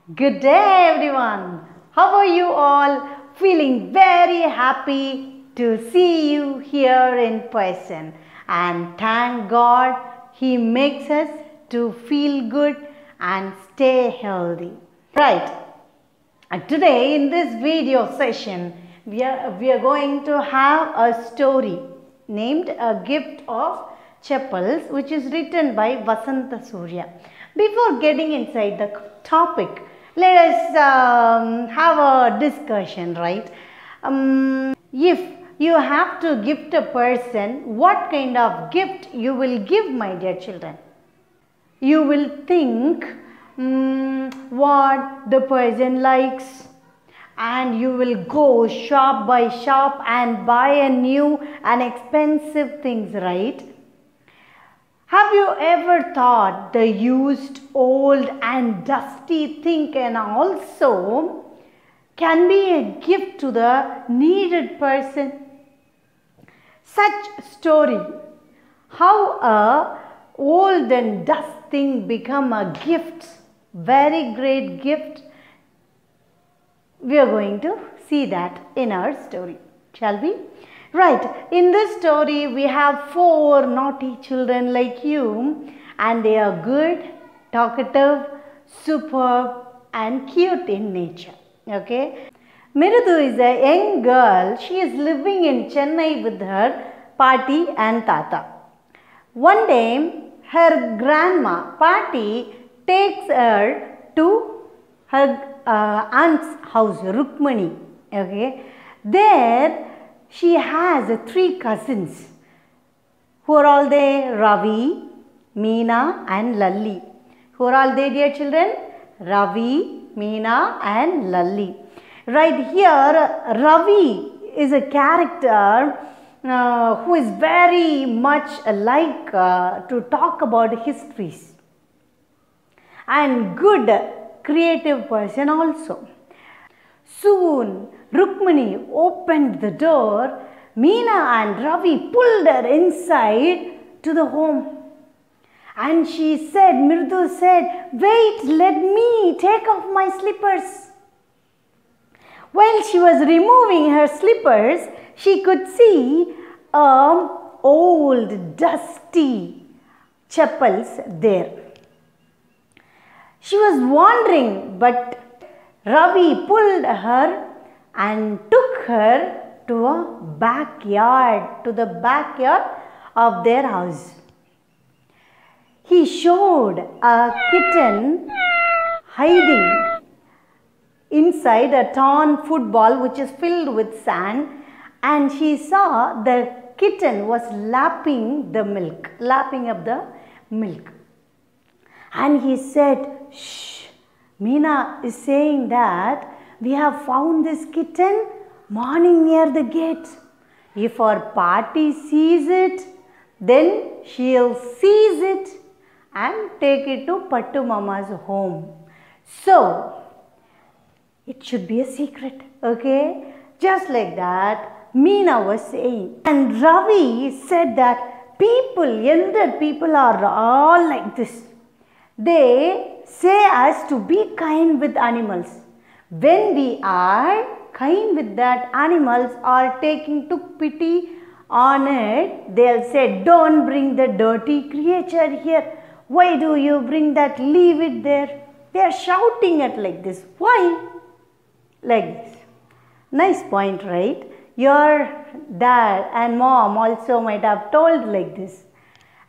Good day everyone. How are you all? Feeling very happy to see you here in person. And thank God He makes us to feel good and stay healthy. Right. Today in this video session, we are going to have a story named A Gift of Chappals, which is written by Vasanta Surya. Before getting inside the topic, let us have a discussion, right? If you have to gift a person, what kind of gift you will give, my dear children? You will think what the person likes, and you will go shop by shop and buy a new and expensive things, right? Have you ever thought the used, old and dusty thing can be a gift to the needed person? Such story, how a old and dust thing become a gift, very great gift. We are going to see that in our story, shall we? Right, in this story we have 4 naughty children like you, and they are good, talkative, superb and cute in nature. Okay. Mirudu is a young girl. She is living in Chennai with her Paati and Tata. One day her grandma Paati takes her to her aunt's house, Rukmani. Okay. There she has 3 cousins. Who are all they? Ravi, Meena and Lalli. Who are all they, dear children? Ravi, Meena and Lalli. Right here, Ravi is a character who is very much like to talk about histories. And good, creative person also. Soon, Rukmani opened the door. Meena and Ravi pulled her inside to the home. And she said, Mridu said, wait, let me take off my slippers. While she was removing her slippers, she could see old dusty chappals there. She was wondering, but Ravi pulled her and took her to the backyard of their house. He showed a kitten hiding inside a torn football which is filled with sand, and she saw the kitten was lapping up the milk. And he said, shh. Meena is saying that we have found this kitten morning near the gate. If our Paati sees it, then she'll seize it and take it to Pattu Mama's home. So, it should be a secret, okay? Just like that, Meena was saying. And Ravi said that younger people are all like this. They say us to be kind with animals. When we are kind with that animals or took pity on it, they'll say, don't bring the dirty creature here. Why do you bring that? Leave it there. They are shouting it like this. Why? Like this. Nice point, right? Your dad and mom also might have told like this.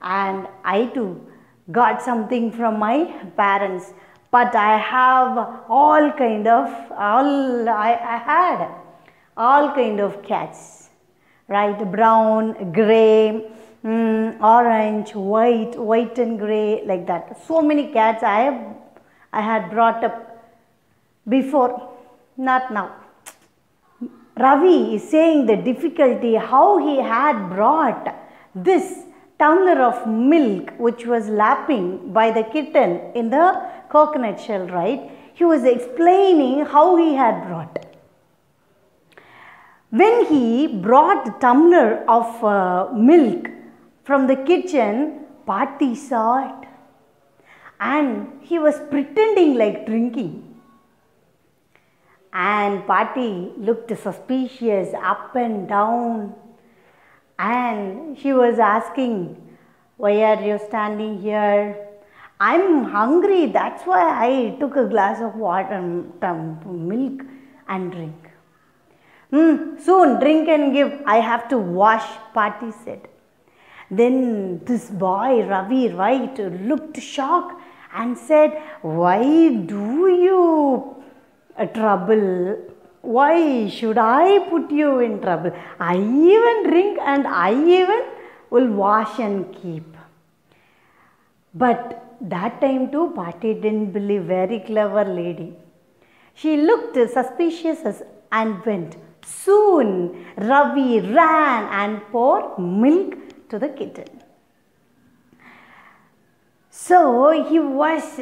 And I too got something from my parents, but I have I had all kind of cats, right? Brown, grey, orange, white and grey, like that. So many cats I had brought up before, not now. Ravi is saying the difficulty how he had brought this tumbler of milk which was lapping by the kitten in the coconut shell, right? He was explaining how he had brought. When he brought the tumbler of milk from the kitchen, Paati saw it and he was pretending like drinking. And Patti looked suspicious up and down. And she was asking, why are you standing here? I'm hungry, that's why I took a glass of water, milk and drink. Soon drink and give, I have to wash, Patti said. Then this boy, Ravi, right, looked shocked and said, why do you trouble? Why should I put you in trouble? I even drink and I even will wash and keep. But that time too, Patti didn't believe, very clever lady. She looked suspicious and went. Soon Ravi ran and poured milk to the kitten. So he was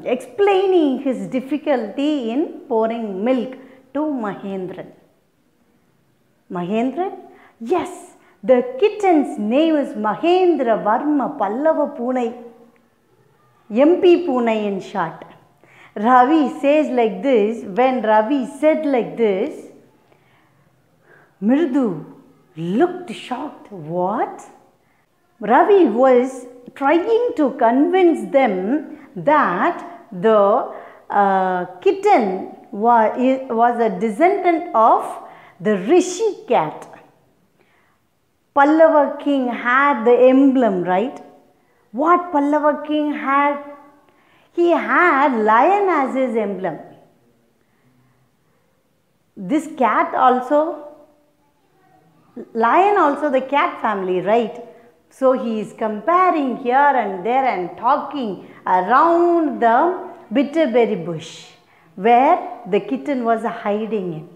explaining his difficulty in pouring milk to Mahendran. Mahendran? Yes, the kitten's name is Mahendra Varma Pallava Punai, MP Punai in short. Ravi says like this, when Ravi said like this, Mridu looked shocked. What? Ravi was trying to convince them that the kitten was a descendant of the Rishi cat. Pallava king had the emblem, right? What Pallava king had? He had lion as his emblem. This cat also, lion also the cat family, right? So he is comparing here and there and talking around the bitterberry bush where the kitten was hiding in.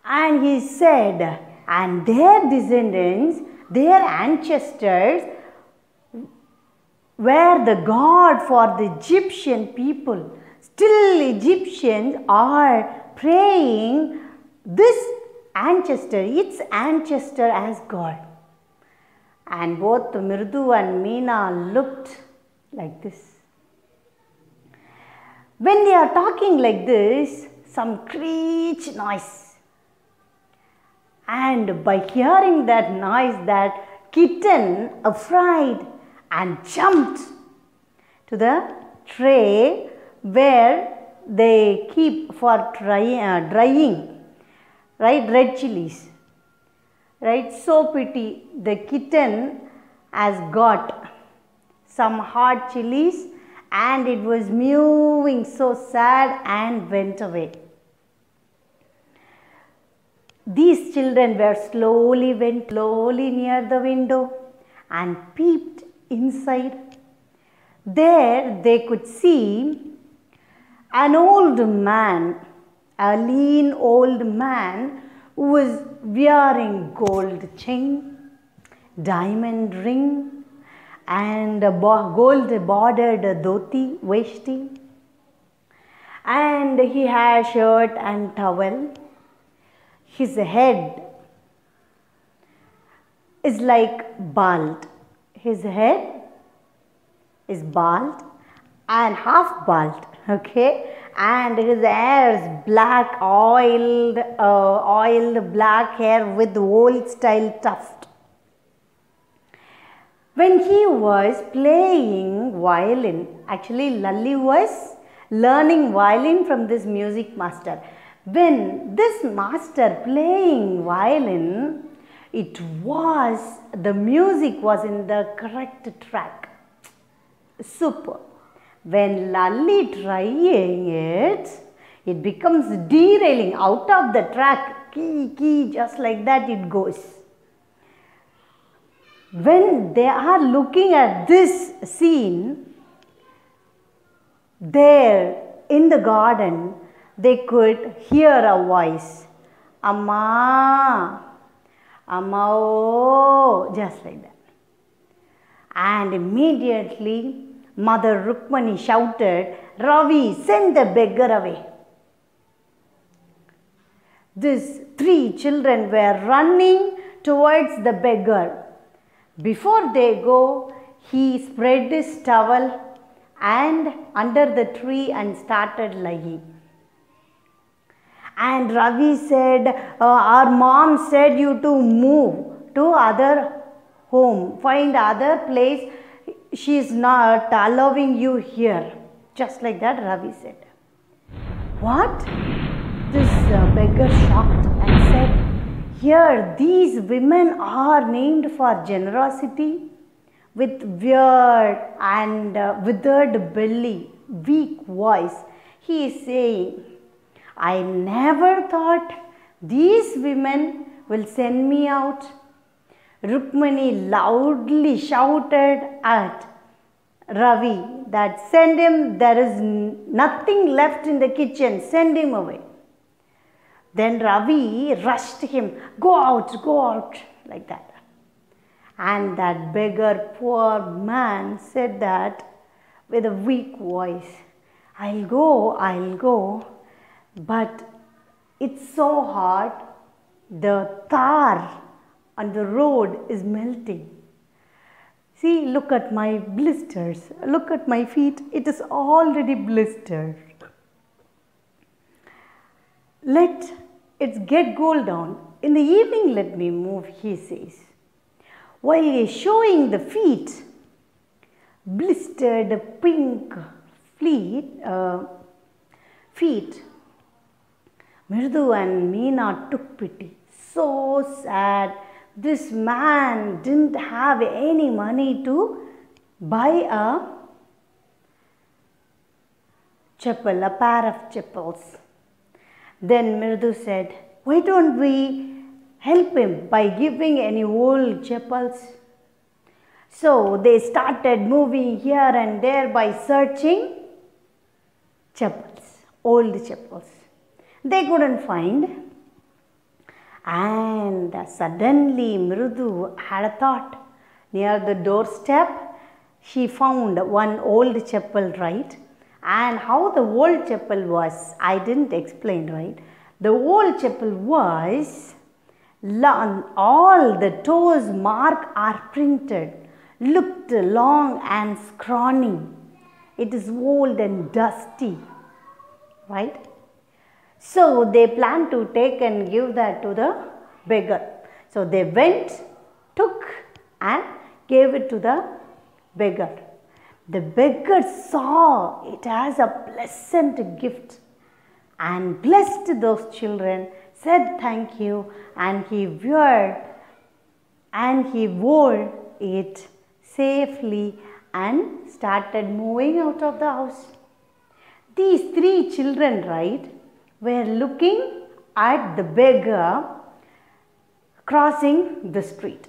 And he said, and their descendants, their ancestors were the god for the Egyptian people. Still Egyptians are praying this ancestor, its ancestor as God. And both Mridu and Meena looked like this. When they are talking like this, some screech noise. And by hearing that noise, that kitten, afraid, and jumped to the tray where they keep for drying, right, red chilies. Right, so pity, the kitten has got some hot chilies and it was mewing so sad and went away. These children went slowly near the window and peeped inside. There they could see an old man, a lean old man who was wearing gold chain, diamond ring and a gold bordered dhoti, veshti, and he had shirt and towel. His head is like bald. His head is bald and half bald, okay? And his hair is black, oiled black hair with old style tuft. When he was playing violin, actually Lalli was learning violin from this music master. When this master playing violin, the music was in the correct track. Super. When Lalli trying it, it becomes derailing out of the track. Key, just like that it goes. When they are looking at this scene, there in the garden, they could hear a voice. Amma, Amma, oh, just like that. And immediately, Mother Rukmani shouted, Ravi, send the beggar away. These 3 children were running towards the beggar. Before they go, he spread his towel and under the tree and started lying. And Ravi said, our mom said you to move to other home, find other place. She is not allowing you here. Just like that Ravi said. What? This beggar shocked and said, here these women are named for generosity, with weird and withered belly, weak voice. He is saying, I never thought these women will send me out. Rukmani loudly shouted at Ravi that send him, there is nothing left in the kitchen, send him away. Then Ravi rushed him, go out, like that. And that beggar, poor man, said that with a weak voice, I'll go, but it's so hot, the tar on the road is melting. See, look at my blisters, look at my feet, it is already blistered. Let it get cool down. In the evening let me move, he says. While he is showing the feet, blistered pink feet, Mridu and Meena took pity. So sad. This man didn't have any money to buy a chappal, a pair of chappals. Then Mridu said, why don't we help him by giving any old chappals? So they started moving here and there by searching chappals, old chappals. They couldn't find. And suddenly Mridu had a thought. Near the doorstep, she found one old chappal, right? And how the old chappal was, I didn't explain, right? The old chappal was, all the toes mark are printed, looked long and scrawny. It is old and dusty, right? So they planned to take and give that to the beggar. So they went, took and gave it to the beggar. The beggar saw it as a pleasant gift and blessed those children, said thank you, and he wore it safely and started moving out of the house. These three children, right, were looking at the beggar crossing the street.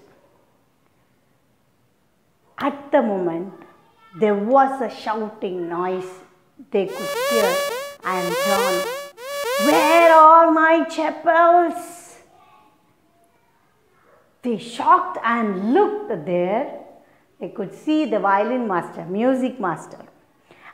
At the moment, there was a shouting noise they could hear and turn. Where are my chappals? They shocked and looked there. They could see the violin master, music master.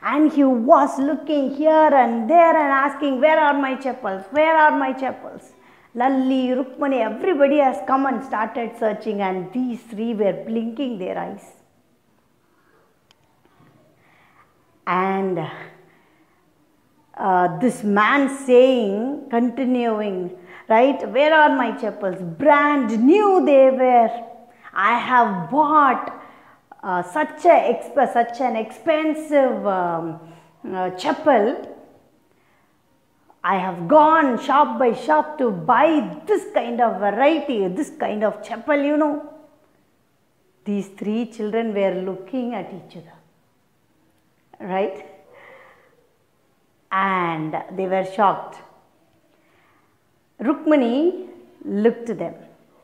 And he was looking here and there and asking, where are my chappals? Where are my chappals? Lalli, Rukmani, everybody has come and started searching, and these three were blinking their eyes. And this man saying, continuing, right, where are my chappals? Brand new they were. I have bought such an expensive chappal. I have gone shop by shop to buy this kind of variety, this kind of chappal, you know. These three children were looking at each other, right? And they were shocked. Rukmani looked at them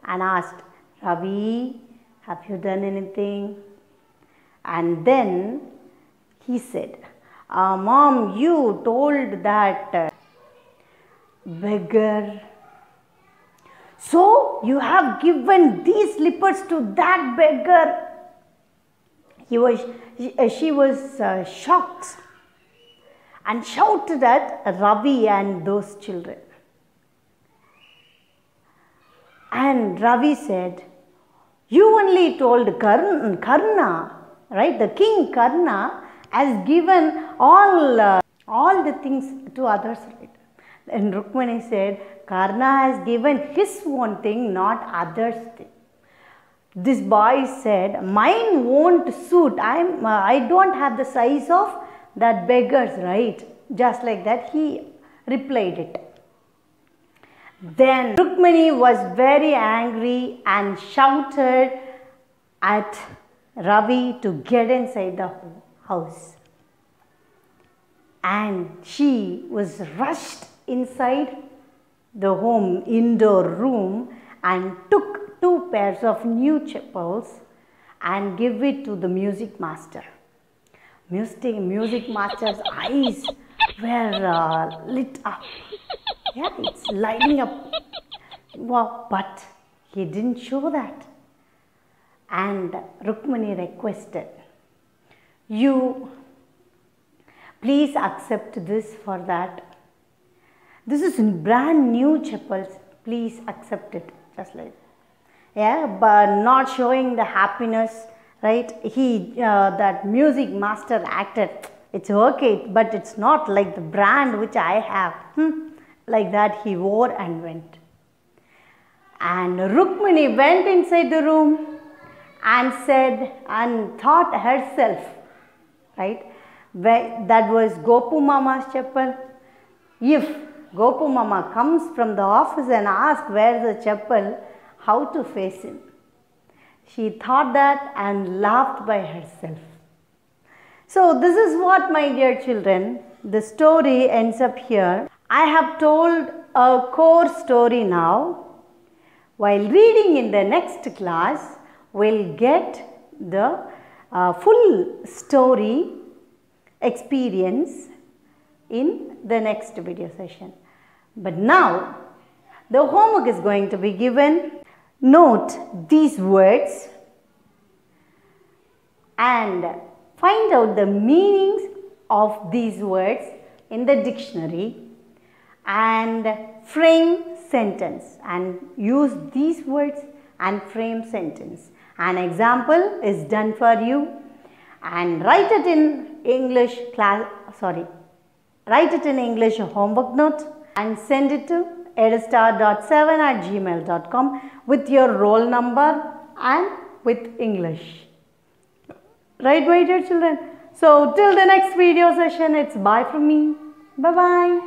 and asked, Ravi, have you done anything? And then he said, Mom, you told that beggar. So you have given these slippers to that beggar. She was shocked and shouted at Ravi and those children. And Ravi said, you only told Karna, right? The king Karna has given all the things to others, right? And Rukmini said, Karna has given his one thing, not others' thing. This boy said, mine won't suit. I don't have the size of that beggar's, right? Just like that, he replied it. Then Rukmini was very angry and shouted at Ravi to get inside the house. And she was rushed inside the home indoor room and took 2 pairs of new chappals and gave it to the music master. Music master's eyes were lit up. Yeah, it's lighting up. Wow, but he didn't show that. And Rukmini requested, you please accept this for that. This is brand new chappals. Please accept it. Just like, yeah, but not showing the happiness, right? That music master acted, it's okay, but it's not like the brand which I have. Like that he wore and went. And Rukmini went inside the room and said and thought herself, right? That was Gopu Mama's chappal. If Gopu Mama comes from the office and asks where's the chappal, how to face him? She thought that and laughed by herself. So this is what, my dear children, the story ends up here. I have told a core story now. While reading in the next class, we'll get the full story experience in the next video session. But now, the homework is going to be given. Note these words and find out the meanings of these words in the dictionary and frame sentence, and use these words and frame sentence. An example is done for you, and write it in English write it in English homework note and send it to edistar.7@gmail.com with your roll number and with English. Right, my dear children? So till the next video session, it's bye from me. Bye bye.